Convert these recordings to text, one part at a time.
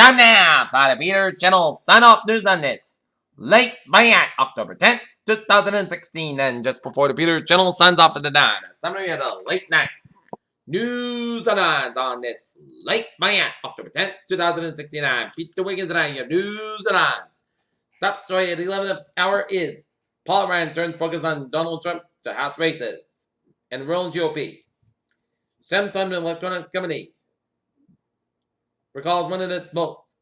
time now for the Peter Channel sign-off news on this late Monday, October 10th, 2016. And just before the Peter Channel signs off for the night, a summary of the late night news and on this late Monday, October 10th, 2016. I'm Peter Wiggins and I have news and odds. Top story at the 11th hour is Paul Ryan turns focus on Donald Trump to House races and rural GOP. Samsung Electronics Company recalls one of its most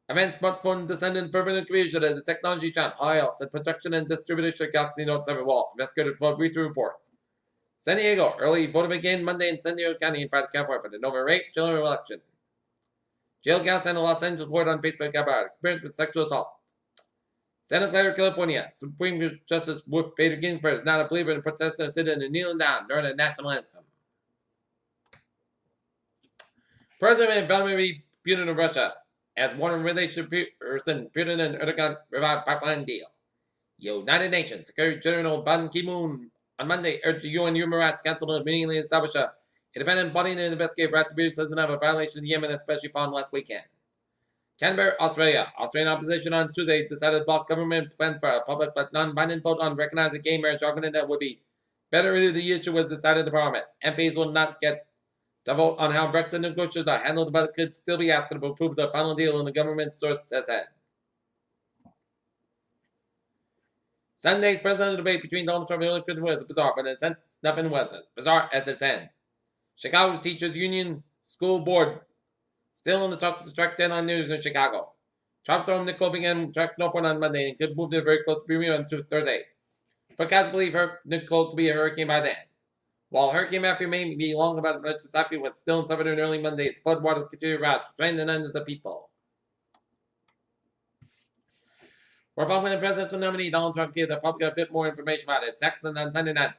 advanced smartphone descendant fervent creation as a technology giant high out and production and distribution Galaxy Note 7 wall. Investigators report recent reports. San Diego, early voting began Monday in San Diego County in California for the November 8th general election. Jail counts and a Los Angeles report on Facebook about experience with sexual assault. Santa Clara, California, Supreme Justice Ruth Bader Ginsburg is not a believer in protesting and sitting and kneeling down during the national anthem. President Vladimir Putin of Russia has warned relation Putin and Erdogan revive pipeline deal. United Nations Secretary General Ban Ki-moon on Monday urged the UN Human Rights Council to immediately establish a independent body to investigate rights abuses of a violation in Yemen, especially found last weekend. Canberra, Australia. Australian opposition on Tuesday decided to block government plans for a public but non-binding vote on recognizing gay marriage, arguing that would be better if the issue was decided in Parliament. MPs will not get to vote on how Brexit negotiations are handled, but could still be asked to approve the final deal, and the government source has said. Sunday's presidential debate between Donald Trump and Hillary Clinton was bizarre, but in a sense, nothing was as bizarre as its end. Chicago Teachers Union School Board still in the talks to track deadline news in Chicago. Trump's home Nicole began track northward on Monday and could move to very close to Bermuda on Thursday. Forecasts believe Nicole could be a hurricane by then. While Hurricane Matthew may be long about much as Matthew was still in southern early Monday, its floodwaters continue to rise, draining hundreds of people. Republican presidential nominee Donald Trump gave the public a bit more information about his taxes on Sunday night,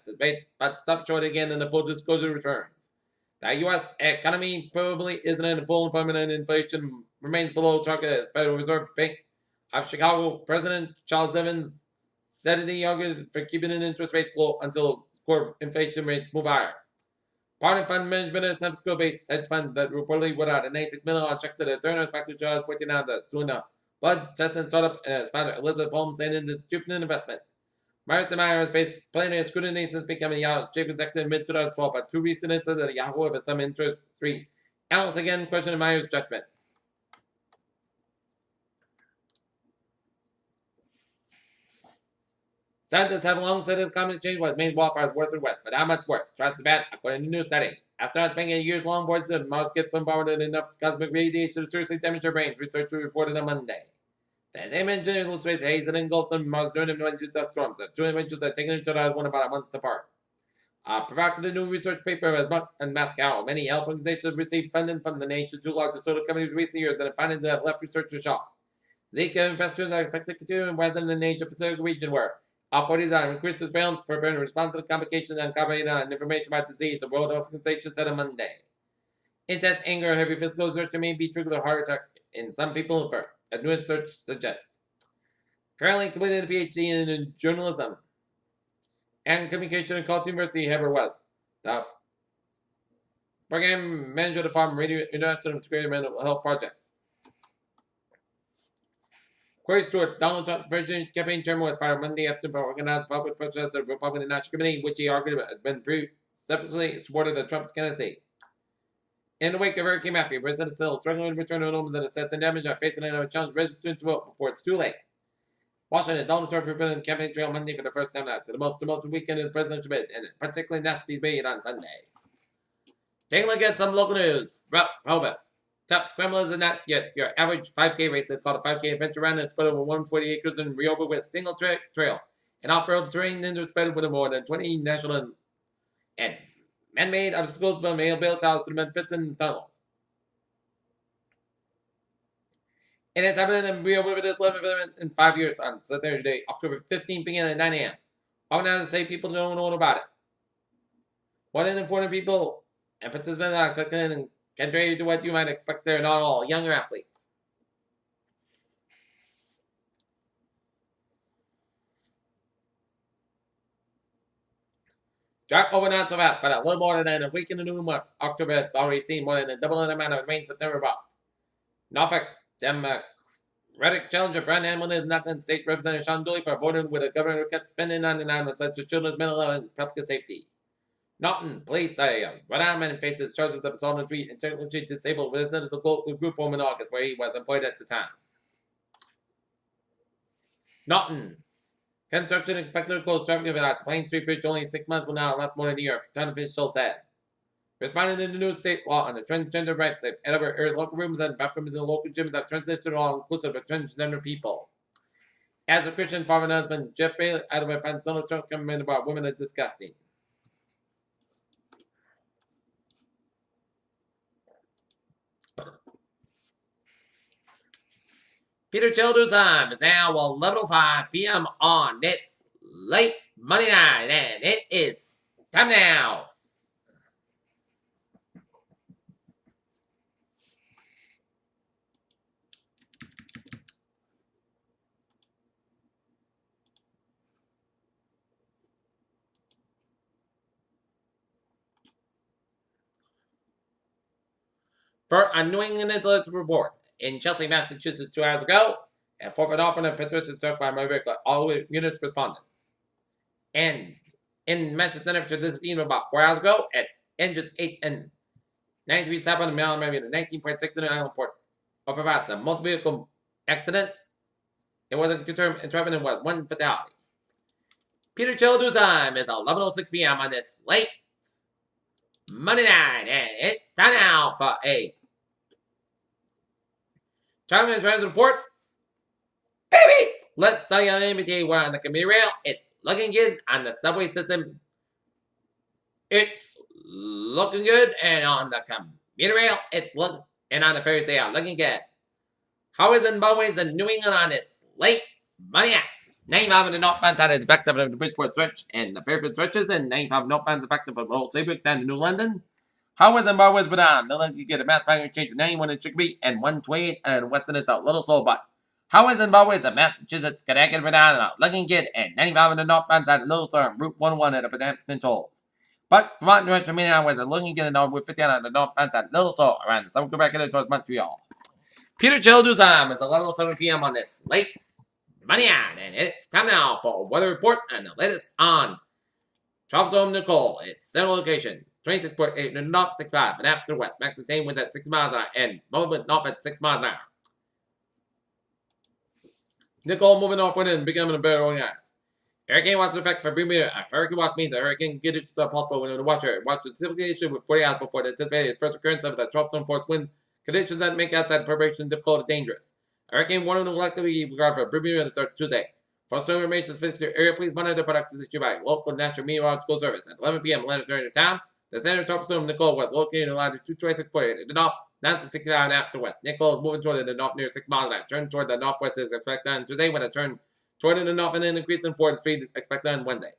but stopped short again in the full disclosure returns. The U.S. economy probably isn't in full employment and inflation remains below target as Federal Reserve Bank of Chicago President Charles Evans said he argued for keeping an interest rates low until core inflation rates move higher. Part of fund management and some school-based hedge fund that reportedly would have a $96 million check to the turners back to 2014 out of soon blood test and startup and its founder Elizabeth Holmes saying it is stupid investment. Myers & Myers faced plenty of scrutiny since becoming Yahoo's chief executive in mid-2012, but two recent incidents at Yahoo have some interest street. Analysts again questioning Myers' judgment. Scientists have long said that climate change was made wildfires worse and worse, but how much worse? Trust the bat, according to a new study. Astronauts spending a years-long voyage to Mars get bombarded with enough cosmic radiation to seriously damage their brains, researchers reported on Monday. The same engine illustrates haze that engulfs on Mars during the dust storms. The two images are taken into one about a month apart. Provocative new research paper has marked in Moscow. Many health organizations received funding from the nation's two largest solar companies in recent years, and the findings have left researchers shocked. Zika investors are expected to continue investing in the Asia-Pacific region, where authorities are increased surveillance, preparing response to complications and covering information about disease, the World Health Organization said on Monday. Intense anger, heavy physical exertion may be triggered a heart attack in some people at first, a new research suggests. Currently completing a PhD in journalism and communication at College University, Heber was the program manager of the Farm Radio International Integrated Mental Health Project. Corey Stewart, Donald Trump's presidential campaign chairman, was fired Monday afternoon for organized public protest of the Republican National Committee, which he argued had been separately supported the Trump's candidacy. In the wake of Hurricane Matthew, President still struggling to return to homes that assets and damage are facing another challenge registering to vote before it's too late. Washington, Donald Trump prepared the campaign trail Monday for the first time after the most tumultuous weekend in the presidential bid, and particularly nasty debate on Sunday. Take a look at some local news. Robert. Top scramblers are not yet your average 5K race. It's called a 5K adventure run and it's spread over 140 acres in Rioba with single trails and off-road terrain interspersed with more than 20 national and man-made obstacles from mail towers to the pits and tunnels. And it's happening in Rioba with this 11th event in 5 years on Saturday, October 15th, beginning at 9 a.m. Organizers say people don't know about it. More than 400 people and participants are expected and contrary to what you might expect, they're not all younger athletes. Dark over not so fast, but a little more than a week in the new month. October has already seen more than a double the amount of rain September brought. Norfolk, Democratic challenger Brian Hamlin is not in State Representative Sean Dooley for voting with a governor who kept spending on announcements such as children's mental health and public safety. Norton, police area. Rhode Island faces charges of assault on three intellectually disabled residents of a group home in August where he was employed at the time. Norton. Construction expected to close traffic at the Plain Street Bridge only 6 months will now last more than a year, town officials said. Responding to the new state law on the transgender rights, Edinburgh airs local rooms and bathrooms in the local gyms have transitioned all inclusive of transgender people. As a Christian father and husband, Jeff Bailey, Edinburgh finds Donald Trump comment about women as disgusting. Peter Childers time is now 11:05 p.m. on this late Monday night, and it is time now for a New England Intellectual Report. In Chelsea, Massachusetts 2 hours ago, and forfeit often and Patricia struck by my vehicle. All units responded. And in Manchester, this evening about 4 hours ago, at engines 8 and 9 degrees south on the Maryland River, 19.6 in the island port of Avasa. Multiple vehicle accident. It wasn't confirmed entrapment and was one fatality. Peter Childers time is 11:06 p.m. on this late Monday night, and it's time now for a Traveling and Transit Report. Baby! Let's study on MBTA. We're on the commuter rail. It's looking good on the subway system. It's looking good. And on the commuter rail, it's looking. And on the ferries, they are looking good. How is in Boways and New England on this late Monday night? 95 on the northbound side is backed up from the Bridgeport stretch and the Fairfield stretches. And 95 northbound is backed up from Old Saybrook down to New London. Howard and Barwoods but on. They'll you get a mass parking change to 91 in Chicopee and 128 and Weston it's a little slow, but Howard and Barwoods of Massachusetts, Connecticut but on looking good and 95 on the northbound side of Little Star and Route 101 at the Hampton tolls. But Vermont direction meaning hours are looking good and on Route 50 on the northbound side of Little Star around the summer Quebec and towards Montreal. Peter Childers time is 11:07 p.m. on this late Monday night, and it's time now for a weather report and the latest on Tropical Nicole. It's central location. 26.8 and north 65 and after west. Max sustained winds at 6 miles an hour and movement north at 6 miles an hour. Nicole moving northward and becoming a better organized. Hurricane watch effect for Bermuda. A hurricane watch means a hurricane can get it possible when the watcher. Watch the precipitation with 40 hours before the anticipated first occurrence of the tropical force winds. Conditions that make outside preparation difficult and dangerous. A hurricane warning will likely be regarded for Bermuda the 3rd Tuesday. For storm information specific to your area, please monitor products issued by local National Meteorological Service at 11 p.m. Letters during the time. The center of tropical storm Nicole was located in latitude 226.8 in the north, down to 65 and after west. Nicole is moving toward the north near 6 miles an hour. Turn toward the northwest is expected on Tuesday, with a turn toward the north and then increase in forward speed expected on Wednesday.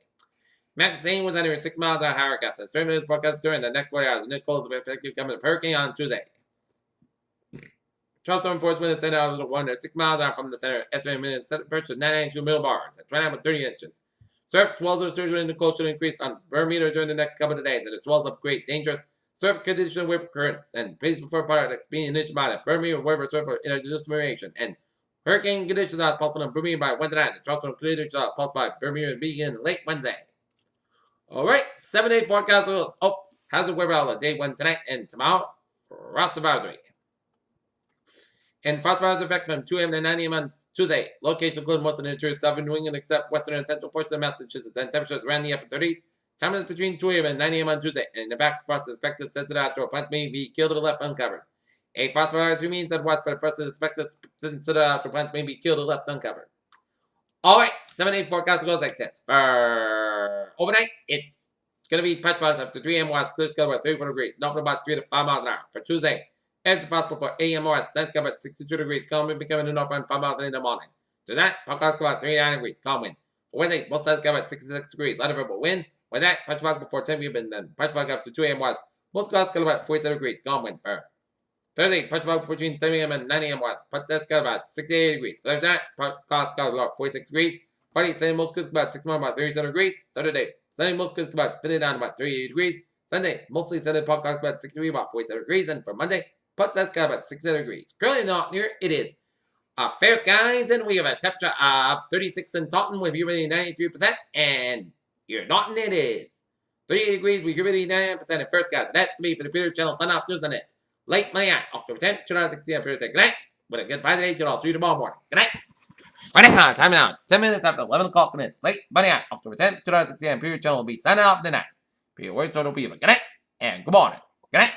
Max Zane was under 6 miles an hour hurricane. And strength is forecast during the next 40 hours. Nicole is expected to become a hurricane on Tuesday. Tropical storm force wind is 10 hours to 6 miles an hour from the center. Estimated minutes temperature 992 millibars at 29 with 30 inches. Surf swells of surgery in the coast should increase on Bermuda during the next couple of days, and the swells of great dangerous surf condition with currents. And please prefer products being issued by the Bermuda River Surf for introduced variation. And hurricane conditions are possible on Bermuda by Wednesday night. The tropical conditions are possible by Bermuda begin late Wednesday. Alright, 7-day forecast. Hazard weather outlook day 1 tonight and tomorrow. Frost advisory. And frost advisory effect from 2 a.m. to 9 a.m. on Tuesday. Location including most of the interior southern New England except western and central portions of Massachusetts. And temperatures around the upper 30s. Time is between 2 a.m. and 9 a.m. on Tuesday. And in the back, frost is expected to sensitive outdoor plants may be killed or left uncovered. A frost advisory means that west, but frost is expected to sensitive outdoor plants may be killed or left uncovered. Alright, 7-day forecast goes like this. For overnight, it's going to be patch frost after 3 a.m. west, clear sky about 34 degrees. North about 3 to 5 miles an hour. For Tuesday, it's possible for a.m. west, sun sky about 62 degrees. Calm wind becoming the north and 5 miles in the morning. Tonight, forecast about 39 degrees. Calm wind. For Wednesday, most sides about 66 degrees. Light variable wind. With that, patch fog before 10 p.m. and then patch fog after 2 a.m. west. Most clouds got about 47 degrees. Calm wind. For Thursday, patch fog between 7 a.m. and 9 a.m. west. Patch test got about 68 degrees. Thursday night, clouds got about 46 degrees. Friday, Sunday, most clouds about 6 miles, about 37 degrees. Saturday, Sunday, most clouds about 59 about 38 degrees. Sunday, mostly Sunday, clouds about 6 degrees, about 47 degrees. And for Monday, puts us about 60 degrees. Currently not near, it is fair skies, and we have a temperature of 36 in Taunton with humidity 93%, and here in Taunton it is 38 degrees with humidity 99% in fair skies. That's going to be for the Peter Channel Sun Off News on this. Late Monday night, October 10th, 2016. I'm Peter saying good night. With a good bye today, I'll see you tomorrow morning. Good night. Right now, time now. It's 10 minutes after 11 o'clock minutes. Late Monday night, October 10th, 2016. Peter Channel will be signing off tonight. Peter Words, so it'll be for good night and good morning. Good night.